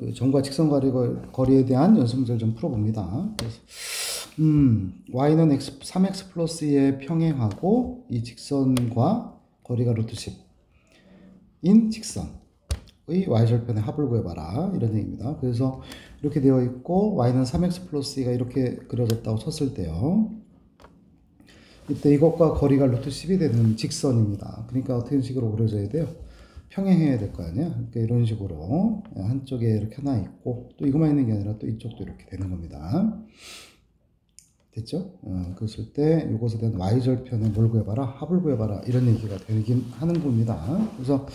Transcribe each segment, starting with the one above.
그 점과 직선 거리에 대한 연습 문제를 좀 풀어봅니다. 그래서 y는 x 3x 플러스 2에 평행하고 이 직선과 거리가 루트 10인 직선의 y절편의 합을 구해봐라 이런 얘기입니다. 그래서 이렇게 되어 있고 y는 3x 플러스 2가 이렇게 그려졌다고 쳤을 때요, 이때 이것과 거리가 루트 10이 되는 직선입니다. 그러니까 어떤 식으로 그려져야 돼요? 평행해야 될 거 아니야? 그러니까 이런 식으로 한쪽에 이렇게 하나 있고 또 이것만 있는 게 아니라 또 이쪽도 이렇게 되는 겁니다. 됐죠? 그랬을 때 이것에 대한 y절편에 뭘 구해봐라? 합을 구해봐라 이런 얘기가 되긴 하는 겁니다. 그래서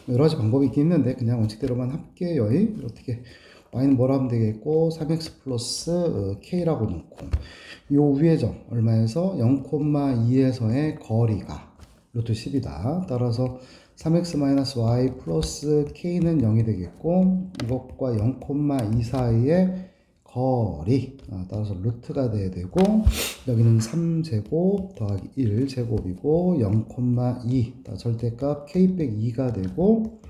여러 가지 방법이 있긴 있는데 그냥 원칙대로만 할게요. 어떻게 y는 뭐라 하면 되겠고 3x 플러스 k라고 놓고 요 위의 점 얼마에서 0,2에서의 거리가 루트 10이다. 따라서 3x-y 플러스 k는 0이 되겠고 이것과 0,2 사이의 거리 따라서 루트가 돼야 되고 여기는 3제곱 더하기 1제곱이고 0,2 절대값 k-2가 되고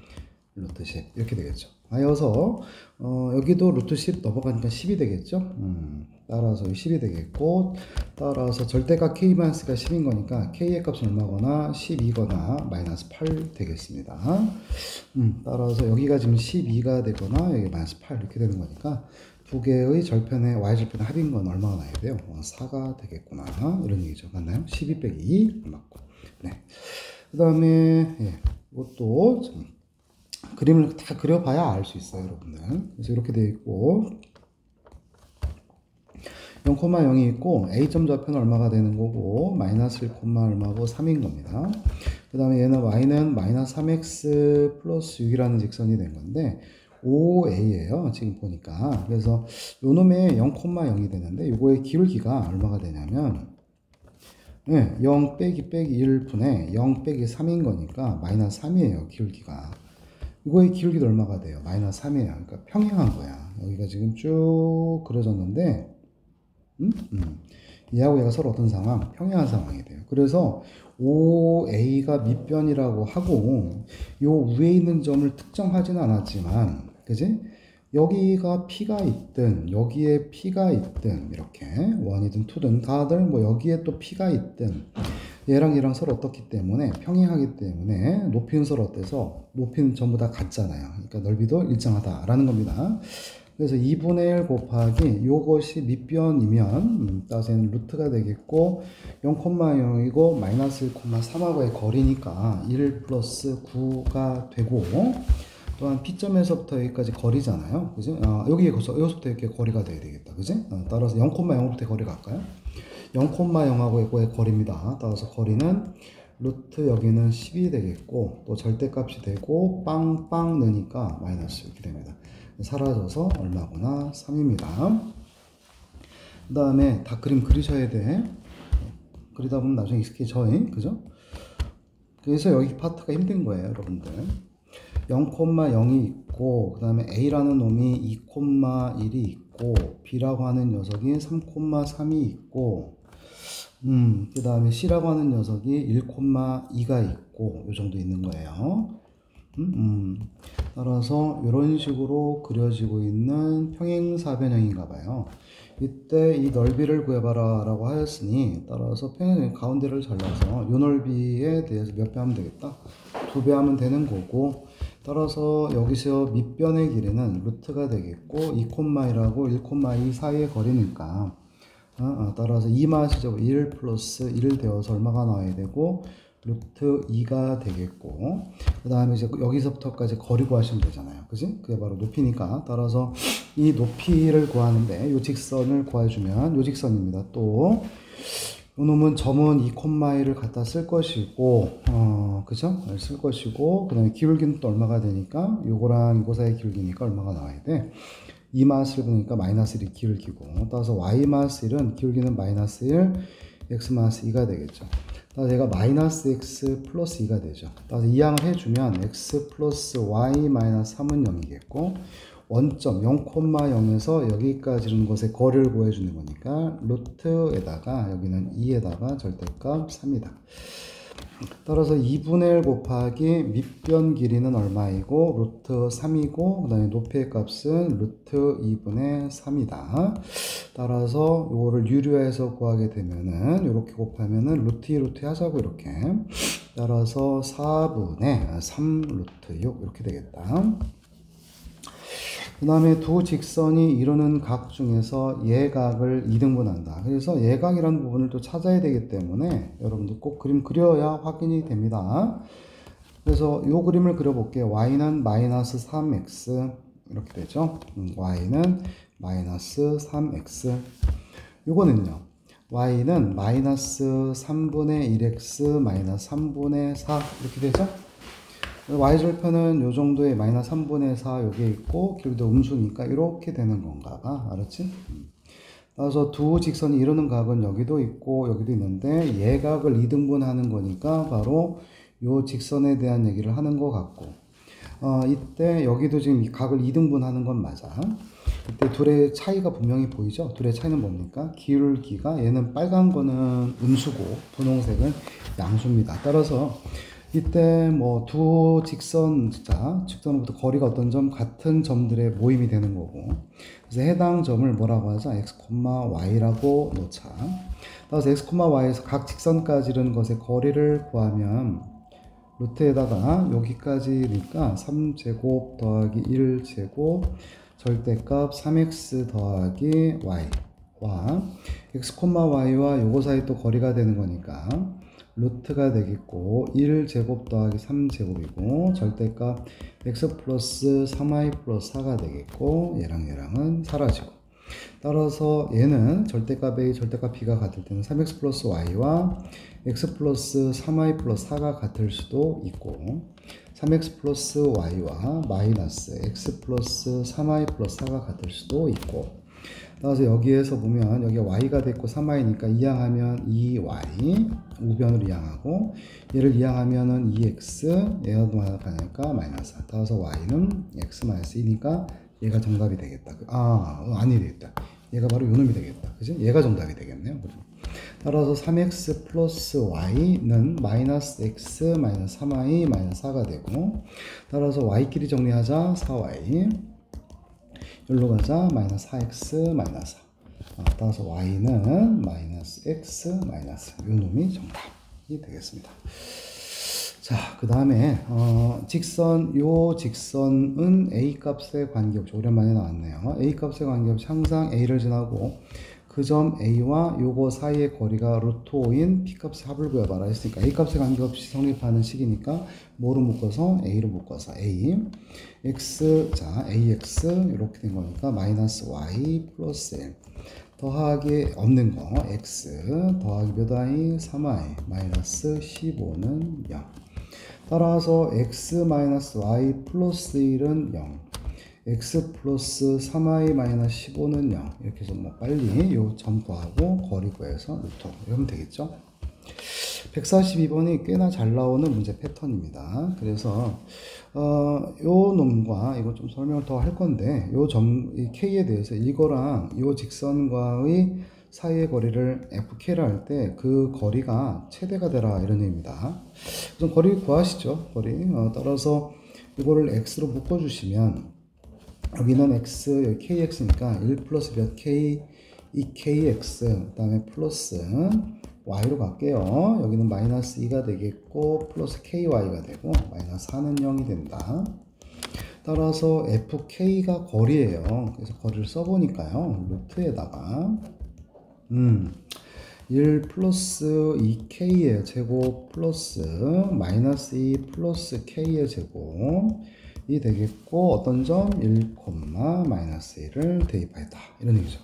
루트 10 이렇게 되겠죠. 하여서 여기도 루트 10 넘어가니까 10이 되겠죠. 따라서 10이 되겠고 따라서 절대값 k-가 10인 거니까 k의 값은 얼마거나 12거나 마이너스 8 되겠습니다. 따라서 여기가 지금 12가 되거나 여기 마이너스 8 이렇게 되는 거니까 두 개의 절편의 y절편의 합인 건 얼마가 나야 돼요? 4가 되겠구나 이런 얘기죠. 맞나요? 12 빼기 2 맞고. 네. 그 다음에 이것도 그림을 다 그려봐야 알 수 있어요, 여러분들. 그래서 이렇게 되어 있고 0,0이 있고 a점 좌표는 얼마가 되는 거고 마이너스 1, 얼마고 3인 겁니다. 그 다음에 얘는 y는 마이너스 3x 플러스 6이라는 직선이 된 건데 5a예요 지금 보니까. 그래서 요 놈의 0,0이 되는데 요거의 기울기가 얼마가 되냐면 0 빼기 1분의 0 빼기 3인 거니까 마이너스 3이에요 기울기가. 이거의 기울기도 얼마가 돼요? 마이너스 3이에요. 그러니까 평행한 거야. 여기가 지금 쭉 그려졌는데 얘하고 얘가 서로 어떤 상황? 평행한 상황이 돼요. 그래서 OA가 밑변이라고 하고 요 위에 있는 점을 특정하지는 않았지만 그지? 여기가 P가 있든 여기에 P가 있든 이렇게 1이든 2든 다들 뭐 여기에 또 P가 있든 얘랑 얘랑 서로 어떻기 때문에 평행하기 때문에 높이는 서로 어때서 높이는 전부 다 같잖아요. 그러니까 넓이도 일정하다라는 겁니다. 그래서 2분의 1 곱하기 요것이 밑변이면 따라서 얘는 루트가 되겠고 0,0이고 마이너스 1,3하고의 거리니까 1 플러스 9가 되고 또한 P점에서부터 여기까지 거리잖아요. 그지? 여기서부터 이렇게 거리가 돼야 되겠다. 그지? 따라서 0,0부터 거리가 갈까요? 0,0하고의 거리입니다. 따라서 거리는 루트 여기는 10이 되겠고 또 절대값이 되고 빵빵 넣으니까 마이너스 이렇게 됩니다. 사라져서 얼마구나 3입니다. 그 다음에 다 그림 그리셔야 돼. 그리다 보면 나중에 익숙해져. 그죠? 그래서 여기 파트가 힘든 거예요, 여러분들. 0,0이 있고 그 다음에 a라는 놈이 2,1이 있고 b라고 하는 녀석이 3,3이 있고 그 다음에 c라고 하는 녀석이 1,2가 있고 요 정도 있는 거예요. 따라서 이런 식으로 그려지고 있는 평행사변형인가 봐요. 이때 이 넓이를 구해봐라 라고 하였으니 따라서 평행 가운데를 잘라서 이 넓이에 대해서 몇 배 하면 되겠다? 2배 하면 되는 거고 따라서 여기서 밑변의 길이는 루트가 되겠고 2,1하고 1,2 사이의 거리니까 따라서 2마시죠. 1 플러스 1 되어서 얼마가 나와야 되고 루트 2가 되겠고 그 다음에 이제 여기서부터까지 거리 구하시면 되잖아요. 그지? 그게 바로 높이니까 따라서 이 높이를 구하는데 이 직선을 구해주면 이 직선입니다. 또 요놈은 점은 2,1을 갖다 쓸 것이고 그죠? 쓸 것이고 그 다음에 기울기는 또 얼마가 되니까 요거랑 요거 사이의 기울기니까 얼마가 나와야 돼? 2마스 1 보니까 마이너스 1이 기울기고 따라서 y 마스 1은 기울기는 마이너스 1 x 마스 2가 되겠죠. 따라서 얘가 마이너스 x 플러스 2가 되죠. 따라서 이항을 해주면 x 플러스 y 마이너스 3은 0이겠고 원점 0,0에서 여기까지 있는 것의 거리를 구해주는 거니까 루트에다가 여기는 2에다가 절대값 3이다. 따라서 2분의 1 곱하기 밑변 길이는 얼마이고 루트 3이고 그 다음에 높이의 값은 루트 2분의 3이다. 따라서 이거를 유료해서 구하게 되면은 이렇게 곱하면은 루트 2 루트 하자고 이렇게. 따라서 4분의 3 루트 6 이렇게 되겠다. 그 다음에 두 직선이 이루는 각 중에서 예각을 2등분한다. 그래서 예각이라는 부분을 또 찾아야 되기 때문에 여러분들 꼭 그림 그려야 확인이 됩니다. 그래서 이 그림을 그려볼게요. y는 마이너스 3x 이렇게 되죠. y는 마이너스 3x. 요거는요. y는 마이너스 3분의 1x 마이너스 3분의 4 이렇게 되죠. y절편은 요 정도의 마이너스 3분의 4 여기에 있고 길이도 음수니까 이렇게 되는 건가 봐. 알았지? 따라서 두 직선이 이루는 각은 여기도 있고 여기도 있는데 예각을 2등분 하는 거니까 바로 요 직선에 대한 얘기를 하는 것 같고 이때 여기도 지금 이 각을 2등분 하는 건 맞아. 이때 둘의 차이가 분명히 보이죠? 둘의 차이는 뭡니까? 기울기가 얘는 빨간 거는 음수고 분홍색은 양수입니다. 따라서 이때 뭐 두 직선으로부터 거리가 어떤 점 같은 점들의 모임이 되는 거고 그래서 해당 점을 뭐라고 하자? x, y라고 놓자. 따라서 x, y에서 각 직선까지 이르는 것의 거리를 구하면 루트에다가 여기까지니까 3제곱 더하기 1제곱 절대값 3x 더하기 y와 x, y와 요거 사이 또 거리가 되는 거니까 루트가 되겠고 1제곱 더하기 3제곱이고 절대값 x 플러스 3y 플러스 4가 되겠고 얘랑은 사라지고 따라서 얘는 절대값 A, 절대값 B가 같을 때는 3x 플러스 y와 x 플러스 3y 플러스 4가 같을 수도 있고 3x 플러스 y와 마이너스 x 플러스 3y 플러스 4가 같을 수도 있고 따라서 여기에서 보면 여기가 y가 됐고 3y니까 이항하면 2y 우변으로 이항하고 얘를 이항하면은 2x 얘가 가니까 마이너스 4. 따라서 y는 x 마이너스 2니까 얘가 정답이 되겠다. 아니 되겠다. 얘가 바로 요놈이 되겠다. 그지? 얘가 정답이 되겠네요. 그죠? 따라서 3x 플러스 y는 마이너스 x 마이너스 3y 마이너스 4가 되고 따라서 y끼리 정리하자 4y 여기로 가자 마이너스 4x 마이너스 4 따라서 y는 마이너스 x 마이너스 요 놈이 정답이 되겠습니다. 자, 그 다음에 요 직선은 a 값에 관계없이 오랜만에 나왔네요. a 값에 관계없이 항상 a를 지나고 그 점 a와 요거 사이의 거리가 루트 5인 p 값의 합을 구해봐라 했으니까 a 값에 관계없이 성립하는 식이니까 뭐로 묶어서 a로 묶어서 a x 자 ax 이렇게 된 거니까 마이너스 y 플러스 1 더하기 없는 거 x 더하기 몇 y 3y 마이너스 15는 0 따라서 x 마이너스 y 플러스 1은 0 x 플러스 3y 마이너스 15는 0 이렇게 해서 뭐 빨리 요 점 구하고 거리 구해서 루트 이러면 되겠죠. 142번이 꽤나 잘 나오는 문제 패턴입니다. 그래서 요 놈과 이거 좀 설명을 더 할 건데 요 점 이 k에 대해서 이거랑 요 직선과의 사이의 거리를 fk라 할 때 그 거리가 최대가 되라 이런 의미입니다. 우선 거리 구하시죠. 거리 따라서 이거를 x로 묶어 주시면 여기는 x, 여기 kx니까 1 플러스 몇 k, 2kx, 그 다음에 플러스 y로 갈게요. 여기는 마이너스 2가 되겠고, 플러스 ky가 되고, 마이너스 4는 0이 된다. 따라서 fk가 거리예요. 그래서 거리를 써보니까요. 루트에다가 1 플러스 2k의 제곱 플러스 마이너스 2 플러스 k의 제곱 이 되겠고 어떤 점 1, 마이너스 1을 대입하였다 이런 얘기죠.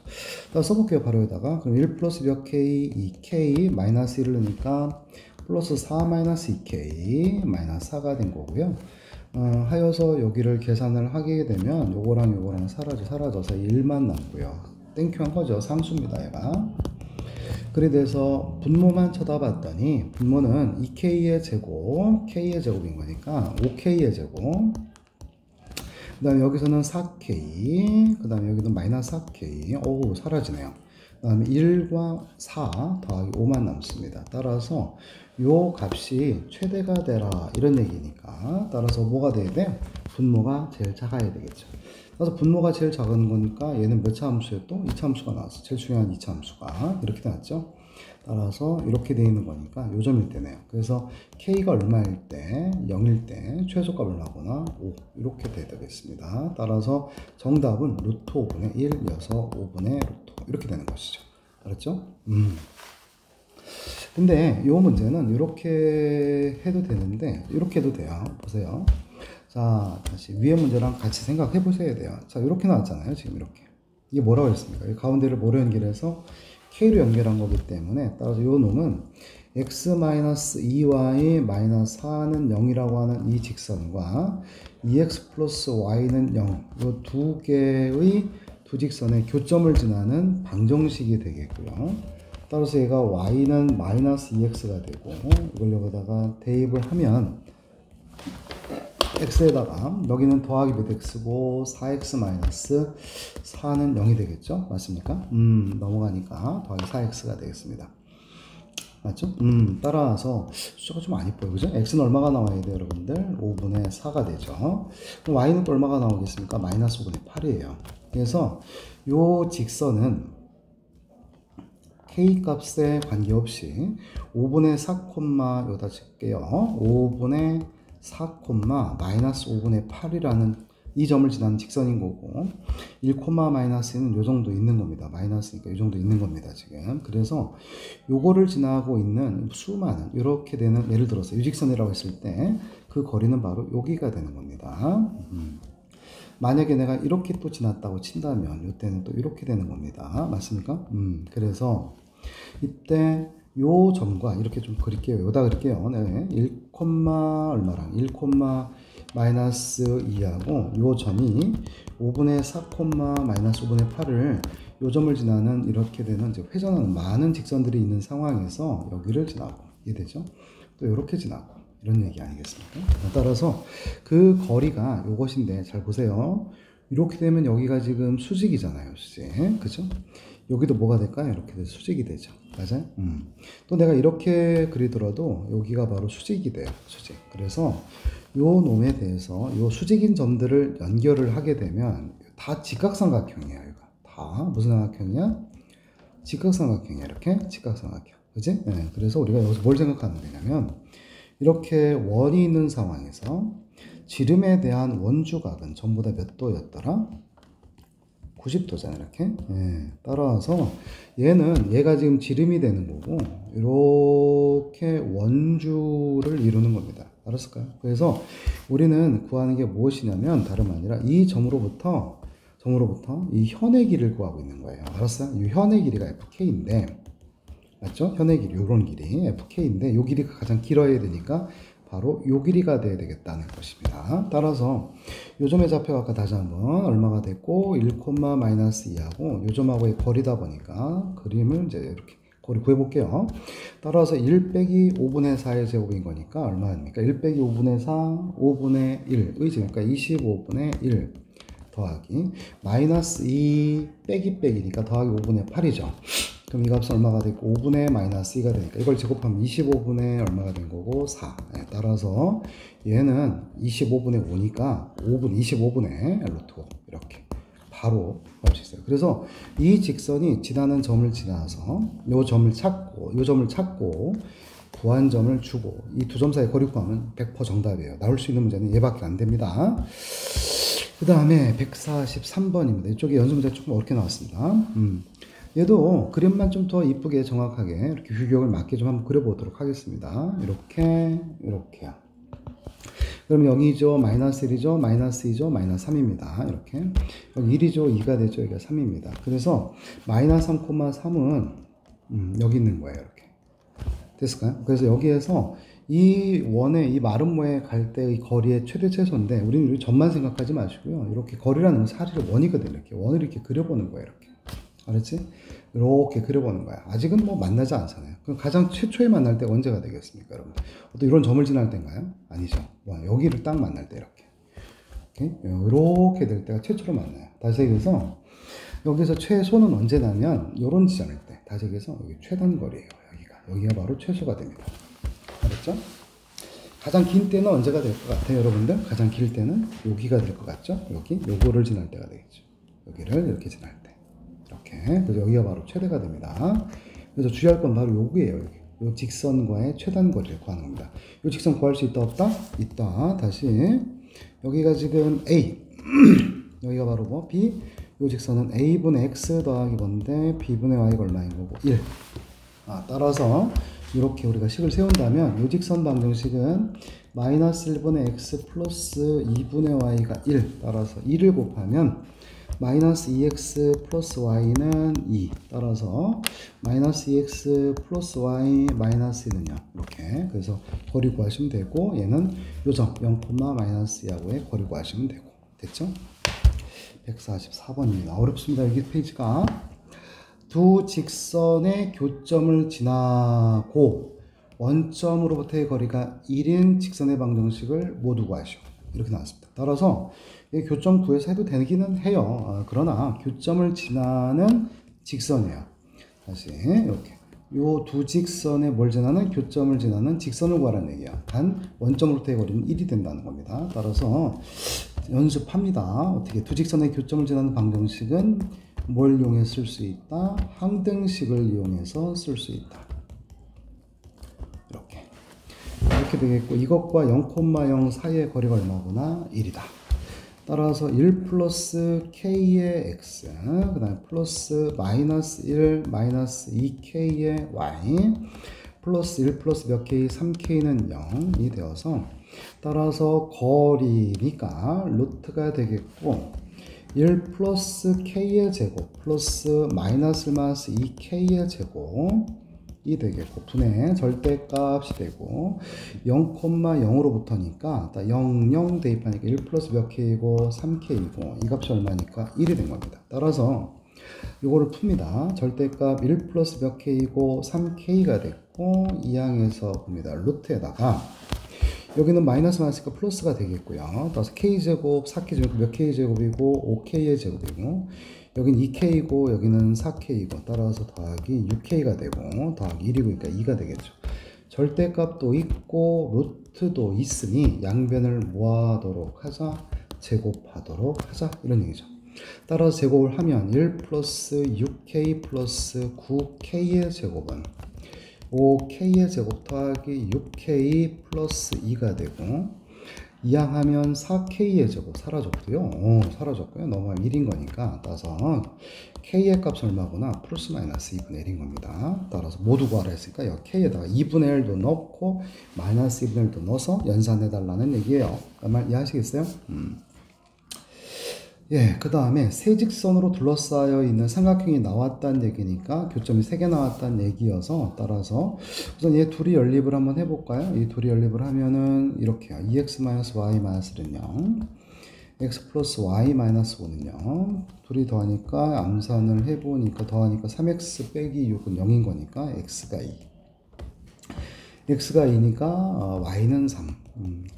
써볼게요. 바로 여기다가 그럼 1 플러스 몇 k 2k 마이너스 1을 넣으니까 플러스 4 마이너스 2k 마이너스 4가 된 거고요. 하여서 여기를 계산을 하게 되면 요거랑 사라져서 1만 남고요. 땡큐 한 거죠. 상수입니다. 얘가. 그래 돼서 분모만 쳐다봤더니 분모는 2k의 제곱 k의 제곱인 거니까 5k의 제곱 그 다음에 여기서는 4k 그 다음에 여기도 마이너스 4k 오 사라지네요. 다음에 1과 4 더하기 5만 남습니다. 따라서 요 값이 최대가 되라 이런 얘기니까 따라서 뭐가 돼야 돼? 분모가 제일 작아야 되겠죠. 그래서 분모가 제일 작은 거니까 얘는 몇 차 함수에 또 2차 함수가 나왔어. 제일 중요한 2차 함수가 이렇게 나왔죠. 따라서 이렇게 되어 있는 거니까 요점일 때네요. 그래서 K가 얼마일 때 0일 때 최소값 얼마거나 5 이렇게 돼야 되겠습니다. 따라서 정답은 루트 5분의 1 이어서 5분의 루트 5 이렇게 되는 것이죠. 알았죠? 근데 이 문제는 이렇게 해도 되는데 이렇게 해도 돼요. 보세요. 자, 다시 위에 문제랑 같이 생각해 보셔야 돼요. 자, 이렇게 나왔잖아요. 지금 이렇게. 이게 뭐라고 했습니까? 이 가운데를 뭐로 연결해서 K로 연결한 거기 때문에 따라서 이 놈은 x-2y-4는 0이라고 하는 이 직선과 2x 플러스 y는 0, 이 두 개의 두 직선의 교점을 지나는 방정식이 되겠고요. 따라서 얘가 y는 마이너스 2x가 되고 이걸 여기다가 대입을 하면 x에다가 여기는 더하기 몇 x고 4x 마이너스 4는 0이 되겠죠? 맞습니까? 넘어가니까 더하기 4x가 되겠습니다. 맞죠? 따라서 숫자가 좀 안 이뻐요. 그죠? x는 얼마가 나와야 돼요, 여러분들? 5분의 4가 되죠. 그럼 y는 또 얼마가 나오겠습니까? 마이너스 5분의 8이에요. 그래서 요 직선은 k 값에 관계없이 5분의 4, 여기다 쓸게요. 5분의 4, 마이너스 5분의 8이라는 이 점을 지나는 직선인 거고 1, 마이너스는 요 정도 있는 겁니다. 마이너스니까 요 정도 있는 겁니다. 지금. 그래서 요거를 지나고 있는 수많은 이렇게 되는 예를 들어서 유직선이라고 했을 때 그 거리는 바로 여기가 되는 겁니다. 만약에 내가 이렇게 또 지났다고 친다면 이때는 또 이렇게 되는 겁니다. 맞습니까? 그래서 이때 요 점과 이렇게 좀 그릴게요. 여기다 그릴게요. 네. 1, 얼마랑 1, 마이너스 2하고 요 점이 5분의 4, 마이너스 5분의 8을 요 점을 지나는 이렇게 되는 이제 회전하는 많은 직선들이 있는 상황에서 여기를 지나고 이해되죠? 또 이렇게 지나고 이런 얘기 아니겠습니까? 따라서 그 거리가 요것인데 잘 보세요. 이렇게 되면 여기가 지금 수직이잖아요. 수직. 그죠? 여기도 뭐가 될까요? 이렇게 돼서 수직이 되죠. 맞아요? 또 내가 이렇게 그리더라도 여기가 바로 수직이 돼요. 수직. 그래서 요 놈에 대해서 요 수직인 점들을 연결을 하게 되면 다 직각삼각형이에요. 이거. 다 무슨 삼각형이야? 직각삼각형이야. 이렇게 직각삼각형. 그지? 네. 그래서 우리가 여기서 뭘 생각하면 되냐면 이렇게 원이 있는 상황에서 지름에 대한 원주각은 전부 다 몇 도였더라? 90도잖아요. 이렇게. 예, 따라서 얘가 지금 지름이 되는 거고 이렇게 원주를 이루는 겁니다. 알았을까요? 그래서 우리는 구하는 게 무엇이냐면 다름 아니라 이 점으로부터 이 현의 길이를 구하고 있는 거예요. 알았어요? 이 현의 길이가 fk인데 맞죠? 현의 길이 요런 길이 fk인데 요 길이가 가장 길어야 되니까 바로 요 길이가 돼야 되겠다는 것입니다. 따라서 요점의 좌표가 아까 다시 한번 얼마가 됐고 1, 마이너스 2하고 요점하고의 거리다 보니까 그림을 이제 이렇게 거리 구해볼게요. 따라서 1 빼기 5분의 4의 제곱인 거니까 얼마입니까? 1 빼기 5분의 4, 5분의 1의 제곱이니까 25분의 1 더하기 마이너스 2 빼기 빼기니까 더하기 5분의 8이죠. 그럼 이 값은 얼마가 되고 5분의 마이너스 2가 되니까 이걸 제곱하면 25분의 얼마가 된 거고 4. 네, 따라서 얘는 25분의 5니까 25분의 루트 5 이렇게 바로 구할 수 있어요. 그래서 이 직선이 지나는 점을 지나서 요 점을 찾고 구한 점을 주고 이 두 점 사이 거리 구하면 100% 정답이에요. 나올 수 있는 문제는 얘밖에 안 됩니다. 그 다음에 143번입니다. 이쪽에 연습 문제 조금 어렵게 나왔습니다. 얘도 그림만 좀 더 이쁘게 정확하게 이렇게 규격을 맞게 좀 한번 그려보도록 하겠습니다. 이렇게요. 그럼 0이죠, 마이너스 1이죠, 마이너스 2죠, 마이너스 3입니다. 이렇게. 여기 1이죠, 2가 되죠, 여기가 3입니다. 그래서 마이너스 3,3은 여기 있는 거예요. 이렇게. 됐을까요? 그래서 여기에서 이 원의 이 마름모에 갈 때의 거리의 최대 최소인데 우리는 점만 생각하지 마시고요. 이렇게 거리라는 건 사실은 원이거든요. 이렇게 원을 이렇게 그려보는 거예요. 이렇게. 알았지? 이렇게 그려보는 거야. 아직은 뭐 만나지 않잖아요. 그럼 가장 최초에 만날 때가 언제가 되겠습니까, 여러분? 또 이런 점을 지날 때인가요? 아니죠. 여기를 딱 만날 때 이렇게. 이렇게 될 때가 최초로 만나요. 다시 얘기해서 여기서 최소는 언제 나면 요런 지점일 때. 다시 얘기해서 여기 최단거리예요. 여기가 바로 최소가 됩니다. 알았죠? 가장 긴 때는 언제가 될 것 같아요, 여러분들? 가장 길 때는 여기가 될 것 같죠? 요거를 지날 때가 되겠죠. 여기를 이렇게 지날 때. 이렇게. 그래서 여기가 바로 최대가 됩니다. 그래서 주의할 건 바로 요거예요. 요 직선과의 최단거리를 구하는 겁니다. 요 직선 구할 수 있다, 없다? 있다. 다시. 여기가 지금 A. 여기가 바로 뭐? B. 요 직선은 A분의 X 더하기 뭔데? B분의 Y가 얼마인 거고? 1. 따라서 이렇게 우리가 식을 세운다면 이 직선 방정식은 마이너스 1분의 x 플러스 2분의 y가 1 따라서 2를 곱하면 마이너스 2x 플러스 y는 2 따라서 마이너스 2x 플러스 y 마이너스 2는요 이렇게. 그래서 거리 구하시면 되고 얘는 요점 0, 마이너스 2하고의 거리 구하시면 되고. 됐죠? 144번입니다. 어렵습니다. 여기 페이지가 두 직선의 교점을 지나고 원점으로부터의 거리가 1인 직선의 방정식을 모두 구하시오. 이렇게 나왔습니다. 따라서 교점 구해서 해도 되기는 해요. 그러나 교점을 지나는 직선이에요. 다시 이렇게 요 두 직선의 뭘 지나는? 교점을 지나는 직선을 구하라는 얘기야. 단 원점으로부터의 거리는 1이 된다는 겁니다. 따라서 연습합니다. 어떻게 두 직선의 교점을 지나는 방정식은 뭘 이용해 쓸 수 있다? 항등식을 이용해서 쓸 수 있다. 이렇게 되겠고 이것과 0,0 사이의 거리가 얼마구나? 1이다. 따라서 1 플러스 k의 x 그 다음에 플러스 마이너스 1 마이너스 2k의 y 플러스 1 플러스 몇 k 3k는 0이 되어서 따라서 거리니까 루트가 되겠고 1 플러스 k의 제곱 플러스 마이너스 1 마이너스 2k의 제곱이 되겠고 분의 절대값이 되고 0,0으로부터니까 0, 0 대입하니까 1 플러스 몇 k이고 3k이고 이 값이 얼마니까 1이 된 겁니다. 따라서 이거를 풉니다. 절대값 1 플러스 몇 k이고 3k가 됐고 이 항에서 봅니다. 루트에다가 여기는 마이너스 마이너스가 플러스가 되겠고요. 따라서 k제곱, 4k제곱 몇 k제곱이고 5k의 제곱이고 여긴 2k이고 여기는 4k이고 따라서 더하기 6k가 되고 더하기 1이고 그러니까 2가 되겠죠. 절대값도 있고 루트도 있으니 양변을 뭐하도록 하자? 제곱하도록 하자 이런 얘기죠. 따라서 제곱을 하면 1 플러스 6k 플러스 9k의 제곱은 5k의 제곱 더하기 6k 플러스 2가 되고 이항하면 4k의 제곱 사라졌고요. 사라졌고요. 넘어가면 1인 거니까 따라서 k의 값은 얼마구나? 플러스 마이너스 2분의 1인 겁니다. 따라서 모두 구하라 했으니까 여기 k에다가 2분의 1도 넣고 마이너스 2분의 1도 넣어서 연산해 달라는 얘기예요. 그 말 이해하시겠어요? 예, 그 다음에 세 직선으로 둘러싸여 있는 삼각형이 나왔다는 얘기니까 교점이 3개 나왔다는 얘기여서 따라서 우선 얘 둘이 연립을 한번 해볼까요? 이 둘이 연립을 하면은 이렇게요. 2x-y-는 0 x 플러스 y-5는 0 둘이 더하니까 암산을 해보니까 더하니까 3x 빼기 6은 0인 거니까 x가 2 x가 2니까 y는 3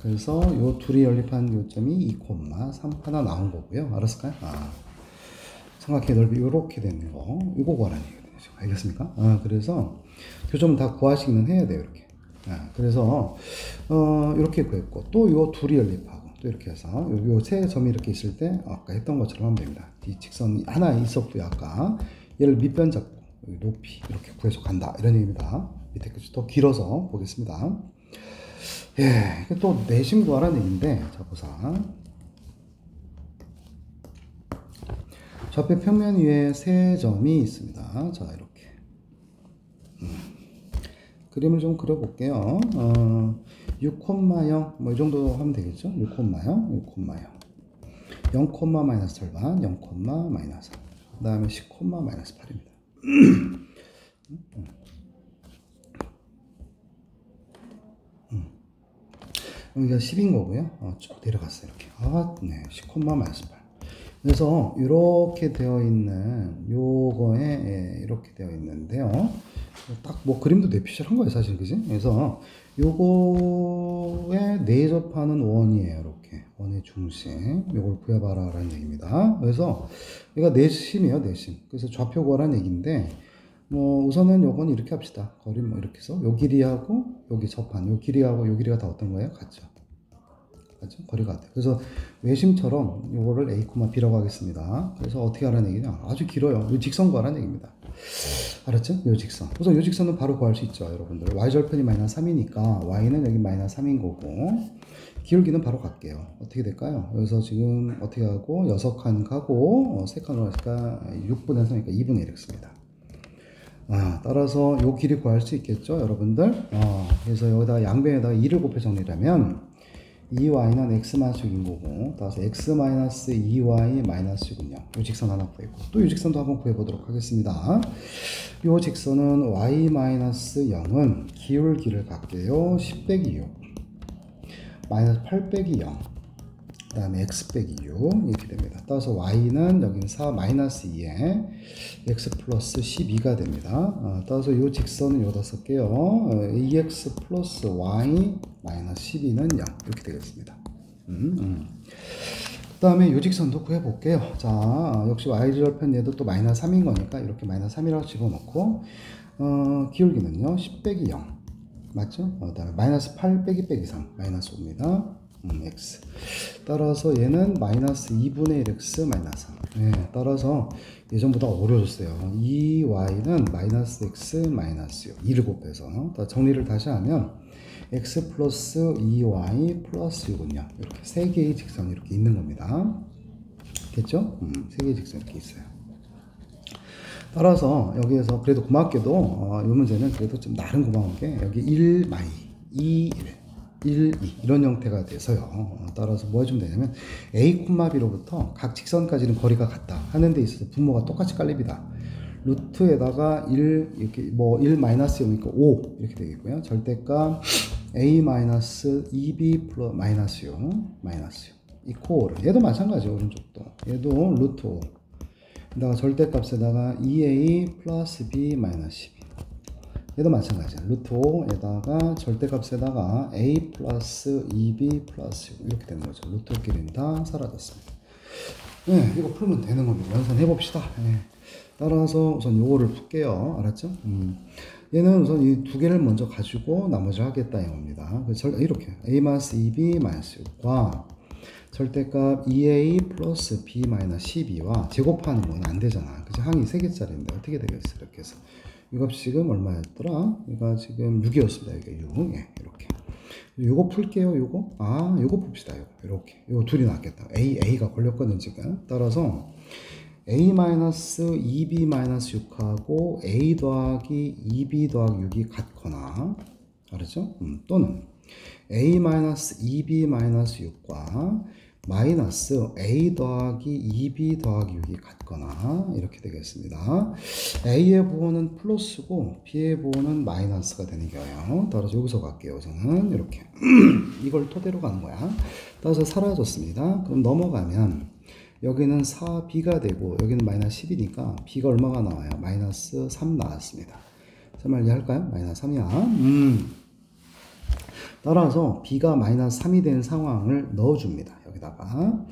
그래서 요 둘이 연립한 요점이 2,3 하나 나온 거고요. 알았을까요? 삼각형의 넓이 이렇게 되는 거 이거 구하라는 얘기죠. 알겠습니까? 그래서 교점은 다 구하시기는 해야 돼요. 이렇게. 그래서 이렇게 구했고 또 요 둘이 연립하고 또 이렇게 해서 요 세 점이 이렇게 있을 때 아까 했던 것처럼 하면 됩니다. 이 직선이 하나 있었고요. 아까 얘를 밑변 잡고 높이 이렇게 구해서 간다 이런 얘기입니다. 밑에 끝이 더 길어서 보겠습니다. 예, 이게 또 내심 구하라는 얘기인데, 자, 보사. 좌표 평면 위에 세 점이 있습니다. 자, 이렇게. 그림을 좀 그려볼게요. 6,0, 뭐, 이 정도 하면 되겠죠? 6,0, 0, 마이너스 절반, 0, 마이너스 3. 그 다음에 10, 마이너스 8입니다. 여기가 10인 거고요. 쭉 내려갔어요. 이렇게. 네. 10, 마이너스 8. 그래서 이렇게 되어 있는 요거에 이렇게 되어 있는데요. 딱 뭐 그림도 내피셜한 거예요, 사실. 그지? 그래서 요거에 내접하는 원이에요. 이렇게. 원의 중심. 요걸 구해봐라 라는 얘기입니다. 그래서 얘가 내심이에요, 내심. 그래서 좌표 구하라는 얘기인데, 뭐, 우선은 요건 이렇게 합시다. 거리 뭐 이렇게 해서, 요 길이하고, 여기 접한, 요 길이하고 요 길이가 다 어떤 거예요? 같죠? 맞죠? 거리가 같아요. 그래서 외심처럼 요거를 A, B라고 하겠습니다. 그래서 어떻게 하라는 얘기냐? 아주 길어요. 요 직선 구하라는 얘기입니다. 알았죠? 요 직선. 우선 요 직선은 바로 구할 수 있죠, 여러분들. y절편이 마이너스 3이니까 y는 여기 마이너스 3인 거고, 기울기는 바로 갈게요. 어떻게 될까요? 여기서 지금 어떻게 하고 6칸 가고 3칸으로 하니까 6분의 3이니까 2분의 1 했습니다. 따라서 요 길이 구할 수 있겠죠, 여러분들? 그래서 여기다가 양변에다가 2를 곱해 정리하면 2y는 x-6인 거고, 따라서 x-2y-6군요. 요 직선 하나 구했고, 또 요 직선도 한번 구해보도록 하겠습니다. 요 직선은 y-0은 기울기를 갈게요. 10 빼기 6, 마이너스 8 빼기 0, 그 다음에 x 빼기 6 이렇게 됩니다. 따라서 y는 여기는 4 마이너스 2에 x 플러스 12가 됩니다. 따라서 이 직선은 여기다 쓸게요. ax 플러스 y 마이너스 12는 0 이렇게 되겠습니다. 그 다음에 이 직선도 구해볼게요. 자, 역시 y절편 얘도 또 마이너스 3인 거니까 이렇게 마이너스 3이라고 집어넣고, 기울기는요 10 빼기 0 맞죠? 그 다음에 마이너스 8 빼기 3 마이너스 5입니다. x. 따라서 얘는 마이너스 2분의 1x 마이너스 3. 네, 따라서 예전보다 어려졌어요. 2y는 마이너스 x 마이너스 6. 2를 곱해서. 정리를 다시 하면 x 플러스 2y 플러스 6은요. 이렇게 세 개의 직선이 이렇게 있는 겁니다. 됐죠? 세 개의 직선이 이렇게 있어요. 따라서 여기에서 그래도 고맙게도 이 문제는 그래도 좀 나름 고마운 게 여기 1 마이, 2 1, 2 이런 형태가 돼서요. 따라서 뭐 해주면 되냐면 A, B로부터 각 직선까지는 거리가 같다 하는 데 있어서 분모가 똑같이 깔립니다. 루트에다가 1 이렇게 뭐 1 마이너스 0이니까 5 이렇게 되겠고요. 절대값 A 마이너스 2B 플러스 마이너스 6 마이너스 6 이코를 얘도 마찬가지죠. 오른쪽도 얘도 루트 5 에다가 절대값에다가 2A 플러스 B 마이너스 12 얘도 마찬가지야. 루트 5에다가 절대값에다가 a 플러스 2b 플러스 6 이렇게 되는 거죠. 루트끼리는 다 사라졌습니다. 네, 이거 풀면 되는 겁니다. 연산해 봅시다. 네. 따라서 우선 요거를 풀게요. 알았죠? 얘는 우선 이 두 개를 먼저 가지고 나머지를 하겠다 이겁니다. 그래서 이렇게 a-b-6과 절대값 2a 플러스 b 12와 제곱하는 건 안 되잖아. 그치? 항이 3개짜리인데 어떻게 되겠어? 이렇게 해서 이 값이 지금 얼마였더라? 이거 지금 6이었습니다. 이게 6. 예, 이렇게. 요거 풀게요, 요거. 요거 풉시다, 요거. 이렇게. 요거 둘이 나왔겠다. A가 걸렸거든, 지금. 따라서, A-2B-6하고 A 더하기 2B 더하기 6이 같거나, 알았죠? 또는, A-2B-6과 마이너스 A 더하기 2B 더하기 6이 같거나 이렇게 되겠습니다. A의 부호는 플러스고 B의 부호는 마이너스가 되는 경우예요. 따라서 여기서 갈게요. 저는 이렇게 이걸 토대로 가는 거야. 따라서 사라졌습니다. 그럼 넘어가면 여기는 4B가 되고 여기는 마이너스 10이니까 B가 얼마가 나와요? 마이너스 3 나왔습니다. 설마 이해할까요? 마이너스 3이야. 따라서 B가 마이너스 3이 된 상황을 넣어줍니다. 여기다가.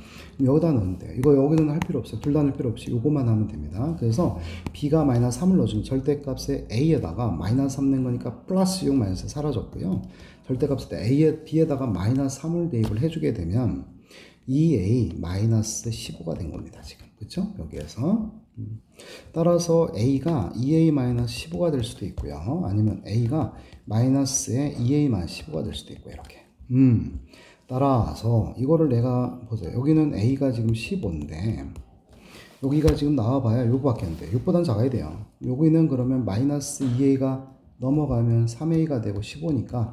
여기다 넣으면 돼요. 이거 여기는 할 필요 없어요. 둘 다 넣을 필요 없이 요거만 하면 됩니다. 그래서 B가 마이너스 3을 넣어주면 절대값에 A에다가 마이너스 3 낸 거니까 플러스 6 마이너스 사라졌고요. 절대값에 B에다가 마이너스 3을 대입을 해주게 되면 2A 마이너스 15가 된 겁니다. 지금. 그쵸? 여기에서. 따라서 A가 2A-15가 될 수도 있고요. 아니면 A가 마이너스에 2A-15가 될 수도 있고 이렇게. 따라서 이거를 내가 보세요. 여기는 A가 지금 15인데 여기가 지금 나와봐야 요거밖에 안 돼. 6보단 작아야 돼요. 여기는 그러면 마이너스 2A가 넘어가면 3A가 되고 15니까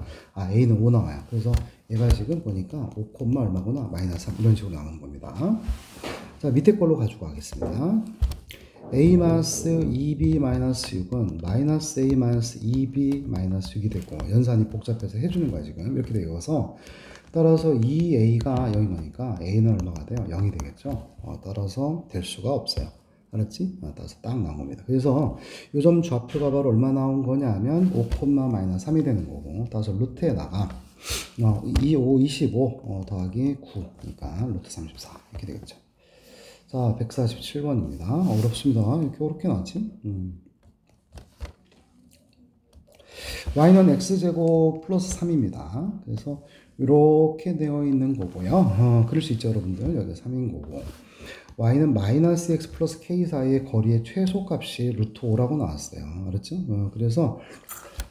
A는 5 나와요. 그래서 얘가 지금 보니까 5, 얼마구나? 마이너스 3 이런 식으로 나오는 겁니다. 자, 밑에 걸로 가지고 가겠습니다. A-2B-6은 마이너스 A-2B-6이 되고 연산이 복잡해서 해주는 거야 지금 이렇게 되어서 따라서 2A가 0인 거니까 A는 얼마가 돼요? 0이 되겠죠. 따라서 될 수가 없어요. 알았지? 따라서 딱 나온 겁니다. 그래서 요점 좌표가 바로 얼마 나온 거냐 하면 5, 마이너스 3이 되는 거고 따라서 루트에다가 25 더하기 9 그러니까 루트 34 이렇게 되겠죠. 자, 147번입니다. 어렵습니다. 이렇게 어렵게 나왔지? y는 x제곱 플러스 3입니다. 그래서 이렇게 되어 있는 거고요. 그럴 수 있죠, 여러분들. 여기 3인 거고. y는 마이너스 x 플러스 k 사이의 거리의 최소값이 루트 5라고 나왔어요. 알았죠? 그래서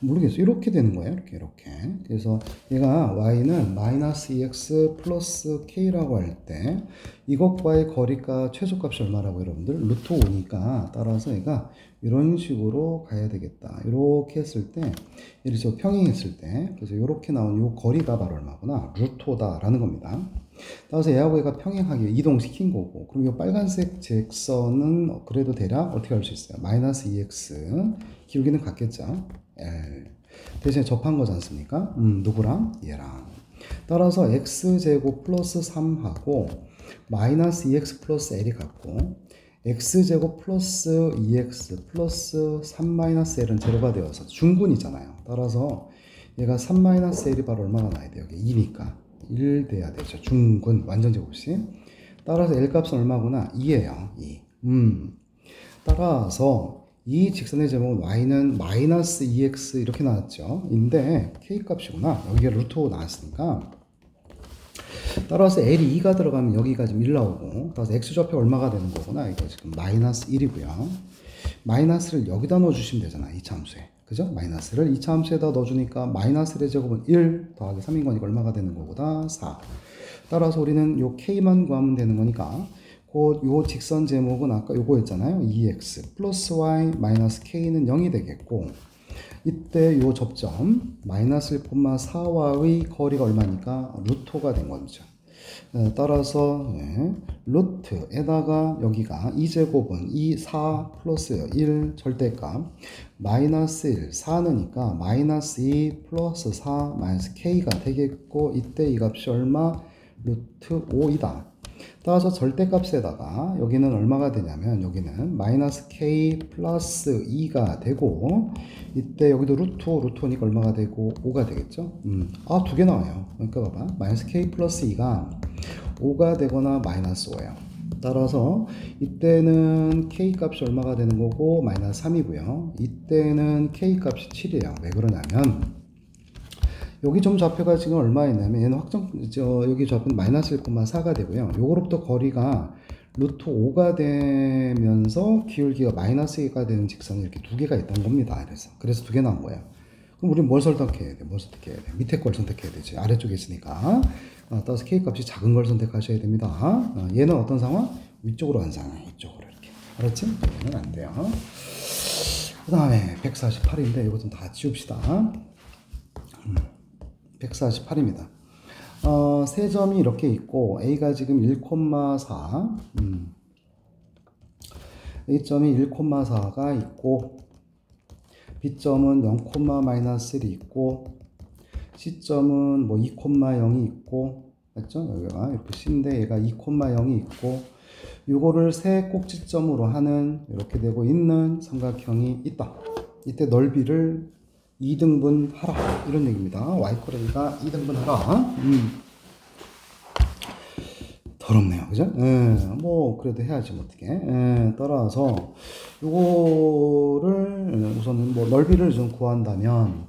모르겠어요. 이렇게 되는 거예요. 이렇게. 그래서 얘가 y는 마이너스 2x 플러스 k라고 할 때 이것과의 거리가 최소값이 얼마라고 여러분들? 루트 5니까 따라서 얘가 이런 식으로 가야 되겠다. 이렇게 했을 때 예를 들어 평행했을 때 그래서 이렇게 나온 이 거리가 바로 얼마구나? 루트 5다라는 겁니다. 따라서 얘하고 얘가 평행하게 이동시킨 거고 그럼 이 빨간색 직선은 그래도 대략 어떻게 할 수 있어요? 마이너스 2x 기울기는 같겠죠? L 대신에 접한 거지 않습니까? 누구랑? 얘랑. 따라서 x제곱 플러스 3하고 마이너스 2x 플러스 l이 같고 x제곱 플러스 2x 플러스 3 마이너스 l은 제로가 되어서 중근이잖아요. 따라서 얘가 3 마이너스 l이 바로 얼마가 나야 돼요? 2니까 1 돼야 되죠. 중근 완전 제곱식. 따라서 L 값은 얼마구나? 2예요. 2. 따라서 이 직선의 제목은 y는 마이너스 2x 이렇게 나왔죠. 인데 k 값이구나. 여기가 루트 5 나왔으니까. 따라서 L이 2가 들어가면 여기가 지금 1 나오고 따라서 x좌표 얼마가 되는 거구나. 이거 지금 마이너스 1이고요. 마이너스를 여기다 넣어주시면 되잖아. 이차함수에. 그죠? 마이너스를 이차함수에다 넣어주니까 마이너스의 제곱은 1 더하기 3인 거니까 얼마가 되는 거보다 4. 따라서 우리는 요 k만 구하면 되는 거니까 요 직선 제목은 아까 요거였잖아요. 2x 플러스 y 마이너스 k는 0이 되겠고 이때 요 접점 마이너스 1,4와의 거리가 얼마니까 루트가 된 거죠. 따라서 루트에다가 여기가 2제곱은 2, 4 플러스 1 절대값 마이너스 1, 4느니까 마이너스 2 플러스 4 마이너스 k가 되겠고 이때 이 값이 얼마? 루트 5이다. 따라서 절대값에다가 여기는 얼마가 되냐면 여기는 마이너스 k 플러스 2가 되고 이때 여기도 루트 5니까 얼마가 되고 5가 되겠죠. 두 개 나와요. 그러니까 봐봐. 마이너스 k 플러스 2가 5가 되거나 마이너스 5예요. 따라서 이때는 k 값이 얼마가 되는 거고 마이너스 3이고요. 이때는 k 값이 7이에요. 왜 그러냐면 여기 점 좌표가 지금 얼마였냐면 얘는 여기 좌표는 마이너스 1,4가 되고요. 요거로부터 거리가 루트 5가 되면서 기울기가 마이너스 2가 되는 직선이 이렇게 두 개가 있던 겁니다. 그래서 두 개 나온 거예요. 그럼 우리는 뭘 선택해야 돼? 밑에 걸 선택해야 되지. 아래쪽에 있으니까. 따라서 k 값이 작은 걸 선택하셔야 됩니다. 얘는 어떤 상황? 위쪽으로 간 상황. 이쪽으로 이렇게. 알았지? 얘는 안 돼요. 그 다음에 148인데 이거 좀 다 지웁시다. 148입니다. 세 점이 이렇게 있고 A가 지금 1,4 A점이 1,4가 있고 B점은 0,-1이 있고 C점은 뭐 2,0이 있고 맞죠? 여기가 FC인데 얘가 2,0이 있고 요거를 세 꼭지점으로 하는 이렇게 되고 있는 삼각형이 있다. 이때 넓이를 2등분 하라 이런 얘기입니다. y코레이가 2등분 하라. 더럽네요, 그죠? 뭐 그래도 해야지 뭐 어떻게. 따라서 요거를 우선은 뭐 넓이를 좀 구한다면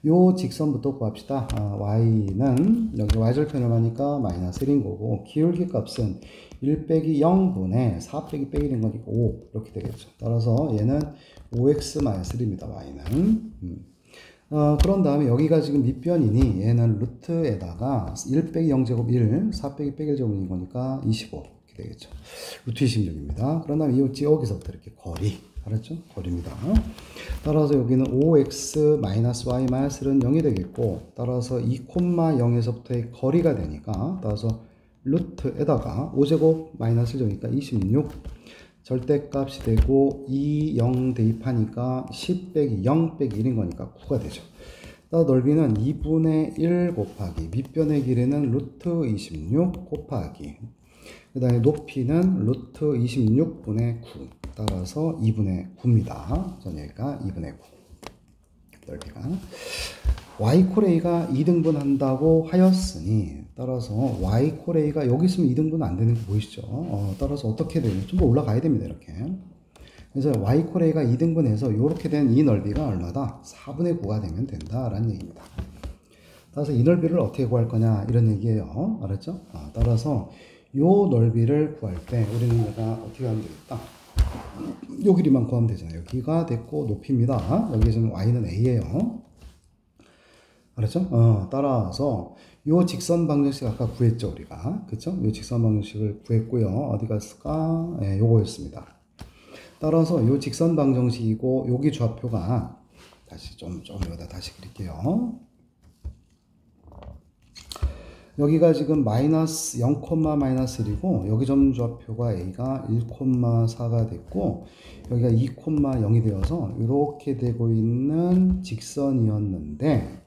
요 직선부터 구합시다. y는 여기 y절편을 하니까 마이너스 1인 거고 기울기 값은 1 빼기 0분의 4 빼기 1인 거니까 5 이렇게 되겠죠. 따라서 얘는 5x 마이너스 1입니다. y는. 그런 다음에 여기가 지금 밑변이니 얘는 루트에다가 1 빼기 0제곱 1, 4 빼기 1제곱인 거니까 25 이렇게 되겠죠. 루트 26입니다. 그런 다음에 여기서부터 이렇게 거리. 알았죠? 거리입니다. 따라서 여기는 5x 마이너스 y 마이너스는 0이 되겠고 따라서 2,0에서부터의 거리가 되니까 따라서 루트에다가 5제곱 마이너스 1이니까 26 절대값이 되고 2, 0 대입하니까 10 빼기 0 빼기 1인 거니까 9가 되죠. 따라 넓이는 2분의 1 곱하기 밑변의 길이는 루트 26 곱하기 그 다음에 높이는 루트 26분의 9 따라서 2분의 9입니다. 전 여기가 2분의 9 넓이가 y a가 2등분 한다고 하였으니 따라서 y a가 여기 있으면 2등분 안 되는 거 보이시죠? 따라서 어떻게 돼요? 좀 더 올라가야 됩니다. 이렇게. 그래서 y a가 2등분해서 이렇게 된 이 넓이가 얼마다? 4분의 9가 되면 된다라는 얘기입니다. 따라서 이 넓이를 어떻게 구할 거냐 이런 얘기예요. 알았죠? 따라서 이 넓이를 구할 때 우리는 내가 어떻게 하면 되겠다. 요 길이만 구하면 되잖아요. 여기가 됐고 높이입니다. 여기 지금 y는 a예요. 알았죠? 따라서 요 직선 방정식 아까 구했죠 우리가. 그쵸? 요 직선 방정식을 구했고요. 어디 갔을까? 네, 요거였습니다. 따라서 요 직선 방정식이고 여기 좌표가 다시 좀 여기다 다시 그릴게요. 여기가 지금 마이너스 0, 마이너스 1이고 여기 점좌표가 a가 1,4가 됐고 여기가 2,0이 되어서 이렇게 되고 있는 직선이었는데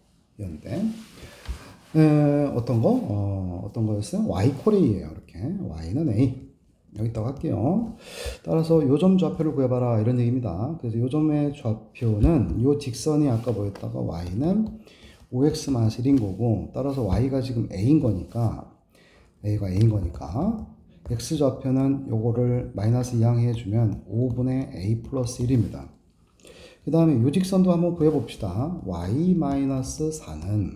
어떤 거였어요? y a예요. 이렇게 y는 a 여기다가 할게요. 따라서 요점 좌표를 구해봐라 이런 얘기입니다. 그래서 요점의 좌표는 요 직선이 아까 뭐였다가 y는 5x-1인 거고 따라서 y가 지금 a인 거니까 a가 a인 거니까 x 좌표는 요거를 마이너스 2항 해주면 5분의 a 플러스 1입니다. 그 다음에 요 직선도 한번 구해봅시다. y-4는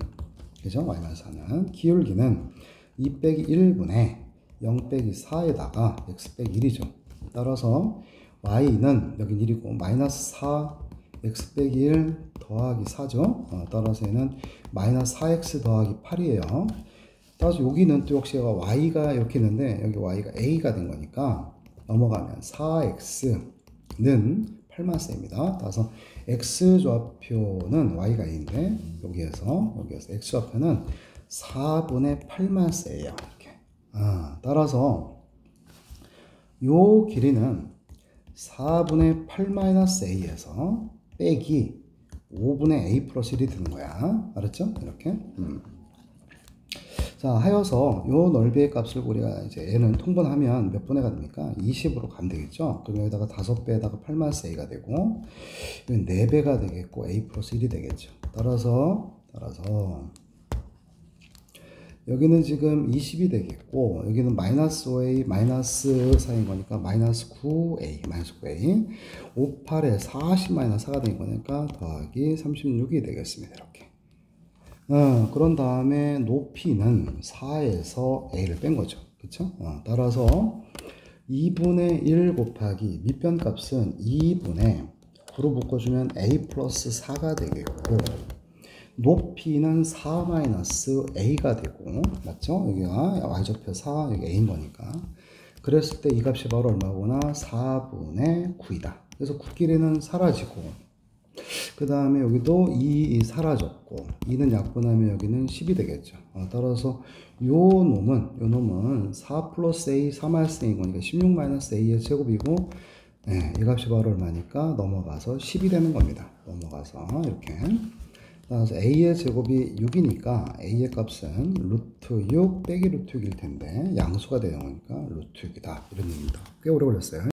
그죠? y-4는 기울기는 2 빼기 1분의 0 빼기 4에다가 x 빼기 1이죠. 따라서 y는 여긴 1이고 마이너스 4 x 빼기 1 더하기 4죠. 따라서 얘는 마이너스 4x 더하기 8이에요. 따라서 여기는 또 역시 y가 이렇게 있는데 여기 y가 a가 된 거니까 넘어가면 4x는 8만세입니다. 따라서 x 좌표는 y가 a인데 여기에서 x 좌표는 4분의 8만세예요. 이렇게. 따라서 요 길이는 4분의 8-a에서 빼기 5분의 a 플러스 1이 되는 거야. 알았죠? 이렇게. 자, 하여서 요 넓이의 값을 우리가 이제 얘는 통분하면 몇 분의가 됩니까? 20으로 가면 되겠죠? 그럼 여기다가 5배에다가 8-a가 되고, 여기 4배가 되겠고, a 플러스 1이 되겠죠. 따라서, 여기는 지금 20이 되겠고, 여기는 마이너스 5a, 마이너스 4인 거니까, 마이너스 9a, 5, 8에 40 마이너스 4가 된 거니까, 더하기 36이 되겠습니다. 이렇게. 그런 다음에 높이는 4에서 a를 뺀 거죠. 그쵸? 따라서 2분의 1 곱하기 밑변 값은 2분의 9로 묶어주면 a 플러스 4가 되겠고, 높이는 4-a가 되고, 맞죠? 여기가 y좌표 4, 여기 a인 거니까. 그랬을 때 이 값이 바로 얼마구나? 4분의 9이다. 그래서 9 길이는 사라지고, 그 다음에 여기도 2 사라졌고, 2는 약분하면 여기는 10이 되겠죠. 따라서 요 놈은 4 플러스 a, 3-a인 거니까 16-a의 제곱이고, 네, 이 값이 바로 얼마니까 넘어가서 10이 되는 겁니다. 넘어가서 이렇게. 따라서 a의 제곱이 6이니까 a의 값은 루트 6 빼기 루트 6일 텐데 양수가 되는 거니까 루트 6이다. 이런 얘기입니다. 꽤 오래 걸렸어요.